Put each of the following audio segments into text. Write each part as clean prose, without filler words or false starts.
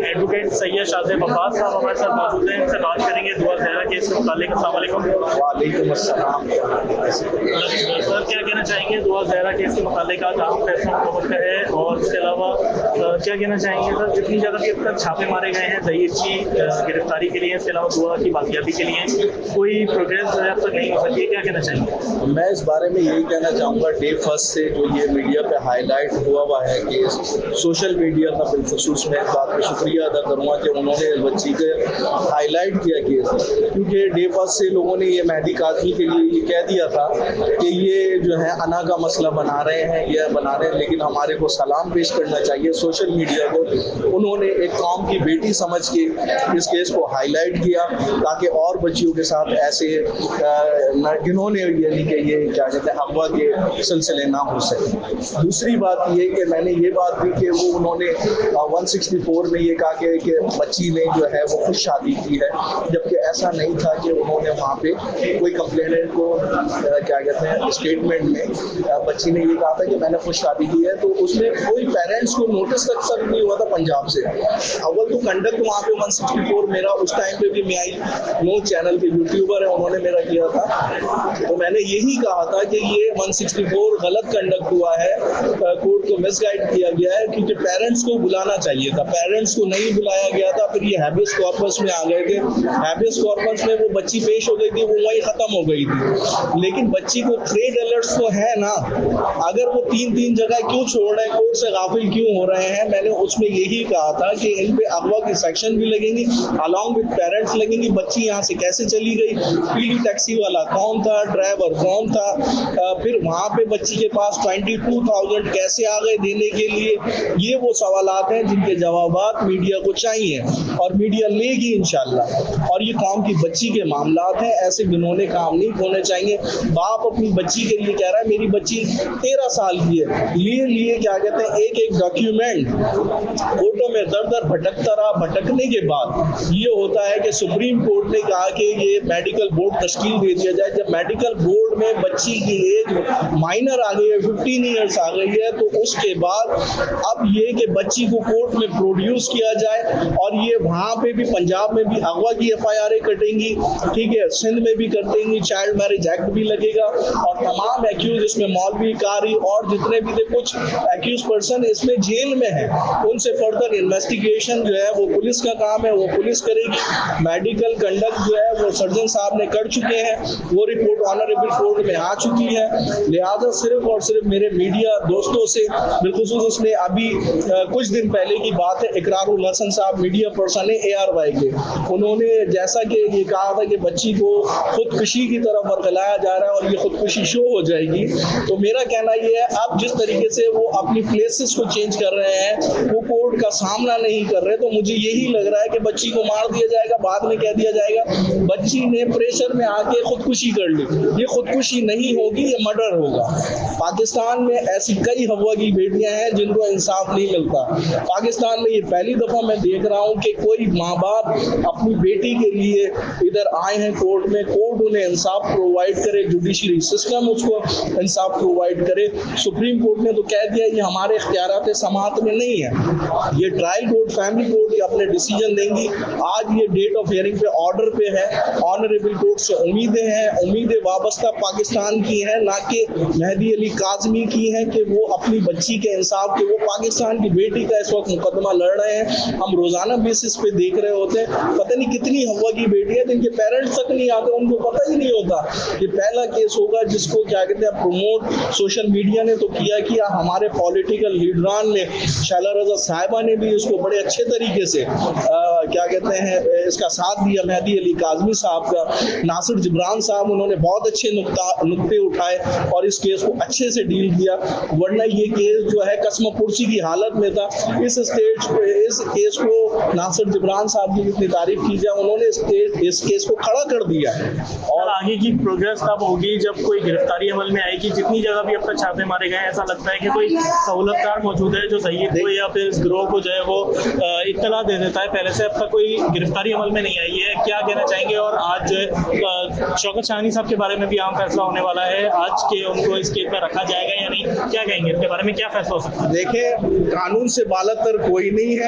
Advocate سید شاذیب عباس صاحب ہمارے ساتھ موجود ہیں، ان سے بات کریں گے دعا زہرا کیس کے متعلق۔ السلام علیکم۔ وعلیکم السلام۔ سر کیا کہنا چاہیں گے دعا زہرا کیس کے متعلق؟ آج اہم فیصلہ مکمل کا ہے، اور اس کے علاوہ کیا کہنا چاہیں گے سر جتنی جگہ بھی اب تک چھاپے مارے گئے ہیں ظہیر کی گرفتاری کے لیے، اس کے علاوہ دعا کی بازیابی کے لیے، کوئی پروگریس اب تک نہیں ہو سکی ہے، کیا کہنا چاہیں گے؟ میں اس بارے میں یہی کہنا چاہوں گا، ڈے فرسٹ سے جو یہ میڈیا پہ ہائی لائٹ ہوا ہے کہ سوشل میڈیا کا بالخصوص میں اس بات پہ شکریہ ادا کروں گا کہ انہوں نے بچی کے ہائی لائٹ کیا کیس، کیونکہ ڈے فرسٹ سے لوگوں نے یہ مہدی قاسمی کے لیے یہ کہہ دیا تھا کہ یہ جو ہے انا کا مسئلہ بنا رہے ہیں، یہ بنا رہے ہیں، لیکن ہمارے کو سلام پیش کرنا چاہیے سوشل میڈیا کو۔ انہوں نے ایک قوم کی بیٹی سمجھ کے اس کیس کو ہائی لائٹ کیا تاکہ اور بچیوں کے ساتھ ایسے جنہوں نے یعنی کہ یہ کیا کہتے ہیں اغوا کے سلسلے نہ ہو سکے۔ دوسری بات یہ کہ میں نے یہ بات بھی کہ وہ انہوں نے 164 میں یہ کہا کہ بچی نے جو ہے وہ خود شادی کی ہے، جبکہ ایسا نہیں تھا کہ انہوں نے وہاں پہ کوئی کمپلیننٹ کو کیا کہتے ہیں اسٹیٹمنٹ میں بچی نے یہ کہا تھا کہ میں نے خود شادی کی ہے، تو اس میں کوئی پیرنٹس کو نوٹس تک سب نہیں ہوا تھا پنجاب سے۔ اول تو کنڈکٹ وہاں پہ 164 میرا اس ٹائم پہ بھی میں آئی نو چینل کے یوٹیوبر ہیں، انہوں نے میرا کیا تھا، تو میں نے یہی کہا تھا کہ یہ 164 غلط کنڈکٹ ہوا ہے، کورٹ کو مس گائڈ کیا گیا ہے، کیونکہ پیرنٹس کو بلانا چاہیے تھا، پیرنٹس کو نہیں بلایا گیا تھا۔ پھر یہ ہیبیس کارپس میں آ گئے تھے، ہیبیس کارپس میں وہ بچی پیش ہو گئی تھی، وہ وہی ختم ہو گئی تھی، لیکن بچی کو ٹریڈ الرٹس تو ہے نا، اگر وہ تین جگہ کیوں چھوڑ رہے ہیں، کورٹ سے غافل کیوں ہو رہے ہیں؟ میں نے اس میں یہی کہا تھا کہ ان پہ اغوا کی سیکشن بھی لگیں گی، along with پیرنٹس لگیں گی، بچی یہاں سے کیسے چلی گئی، پیلی ٹیکسی والا کون تھا، ڈرائیور کون تھا، پھر وہاں پہ بچی کے پاس 22,000 کیسے آ گئے دینے کے لیے؟ یہ وہ سوالات ہیں جن کے جوابات میڈیا کو چاہیے، اور میڈیا لے گی انشاءاللہ، اور یہ قوم کی بچی کے معاملات ہیں، ایسے گنونے کام نہیں ہونے چاہیے۔ باپ اپنی بچی کے لیے کہہ رہا ہے میری بچی 13 سال کی ہے، لیے کیا کہتے ہیں ایک ڈاکیومنٹ کورٹوں میں در بھٹکتا رہا، بھٹکنے کے بعد یہ ہوتا ہے کہ سپریم کورٹ نے کہا کہ یہ میڈیکل بورڈ تشکیل دے دیا جائے۔ جب میڈیکل بورڈ میں بچی کی ایج مائنر آ گئی ہے، 15 ایئرس آ گئی ہے، تو اس کے بعد اب یہ کہ بچی کو کورٹ میں پروڈیوس کیا جائے، اور یہ وہاں پہ بھی پنجاب میں بھی اغوا کی FIR کٹیں گی، ٹھیک ہے، سندھ میں بھی کٹیں گی، چائلڈ میرج ایکٹ بھی لگے گا، اور تمام ایکیوز اس میں مولوی قاری اور جتنے بھی تھے کچھ ایکیوز پرسن اس میں جیل میں ہیں، ان سے فردر انویسٹیگیشن جو ہے وہ پولیس کا کام ہے، وہ پولیس کرے گی۔ میڈیکل کنڈکٹ جو ہے وہ سرجن صاحب نے کر چکے ہیں، وہ رپورٹ آنریبل کورٹ میں آ چکی ہے، لہٰذا صرف اور صرف میرے میڈیا دوستوں سے بالخصوص اس میں ابھی کچھ دن پہلے کی بات ہے، اقرار الحسن صاحب میڈیا پرسن ہے ARY کے، انہوں نے جیسا کہ یہ کہا تھا کہ بچی کو خودکشی کی طرف ورگلایا جا رہا ہے اور یہ خودکشی شو ہو جائے گی، تو میرا کہنا یہ ہے اب جس طریقے سے وہ اپنی پلیسز کو چینج کر رہے ہیں، وہ کورٹ کا سامنا نہیں کر رہے، تو مجھے یہی لگ رہا ہے کہ بچی کو مار دیا جائے گا، بعد میں کہہ دیا جائے گا بچی نے پریشر میں آ کے خودکشی کر لی۔ یہ خودکشی نہیں ہوگی، یہ مرڈر ہوگا۔ پاکستان میں ایسی کئی اغوا کی بیٹیاں ہیں جن کو انصاف نہیں ملتا۔ پاکستان میں یہ پہلی دفعہ میں دیکھ رہا ہوں کہ کوئی ماں باپ اپنی بیٹی کے لیے ادھر آئے ہیں کورٹ میں، کورٹ انہیں انصاف پرووائڈ کرے، جوڈیشری سسٹم اس کو انصاف پرووائڈ کرے۔ سپریم کورٹ نے تو کہہ دیا یہ ہمارے اختیارات سماعت میں نہیں ہے، یہ ٹرائل کورٹ، فیملی کورٹ یہ اپنے ڈیسیجن دیں گی۔ آج یہ ڈیٹ آف ہیئرنگ پہ آرڈر پہ ہے، آنریبل کورٹ سے امیدیں ہیں، امیدیں وابستہ پاکستان کی ہیں، نہ کہ مہدی علی کاظمی کی ہیں کہ وہ اپنی بچی کے انصاف کے، وہ پاکستان کی بیٹی کا اس وقت مقدمہ لڑ رہے ہیں۔ ہم روزانہ بیسس پہ دیکھ رہے ہوتے ہیں، پتہ نہیں کتنی اغوا کی بیٹیاں جن کے پیرنٹس تک نہیں آتے، ان کو پتہ ہی نہیں ہوتا کہ پہلا کیس ہوگا جس کو کیا کہتے ہیں پروموٹ سوشل میڈیا نے تو کیا ہمارے پولیٹیکل لیڈران نے، شائلہ رضا صاحبہ نے بھی اس کو بڑے اچھے طریقے سے کیا کہتے ہیں اس کا ساتھ دیا، مہدی علی کاظمی صاحب کا، ناصر جبران صاحب انہوں نے بہت اچھے نقطے اٹھائے اور اس کیس کو اچھے سے ڈیل کیا، ورنہ یہ کیس جو ہے قسم پرسی کی حالت میں تھا۔ اس کیس کو ناصر جبران صاحب کی اتنی تعریف کی جائے، انہوں نے اس کیس کو کھڑا کر دیا۔ اور آگے کی پروگریس کب ہوگی جب کوئی گرفتاری عمل میں آئے گی؟ جتنی جگہ بھی اب تک چھاپے مارے گئے ہیں، ایسا لگتا ہے کہ کوئی سہولت کار موجود ہے جو ضعیف کو یا پھر اس گروہ کو جو ہے وہ اطلاع دے دیتا ہے پہلے سے؟ اب تک کوئی گرفتاری عمل میں نہیں آئی ہے، کیا کہنا چاہیں گے؟ اور آج جو ہے شوکت شاہانی صاحب کے بارے میں بھی عام فیصلہ ہونے والا ہے آج کہ ان کو اس کیس میں رکھا جائے گا یا نہیں، کیا کہیں گے اس کے بارے میں؟ کیا فیصلہ ہو سکتا ہے؟ دیکھیں، قانون سے بالا تر کوئی نہیں ہے،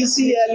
ECL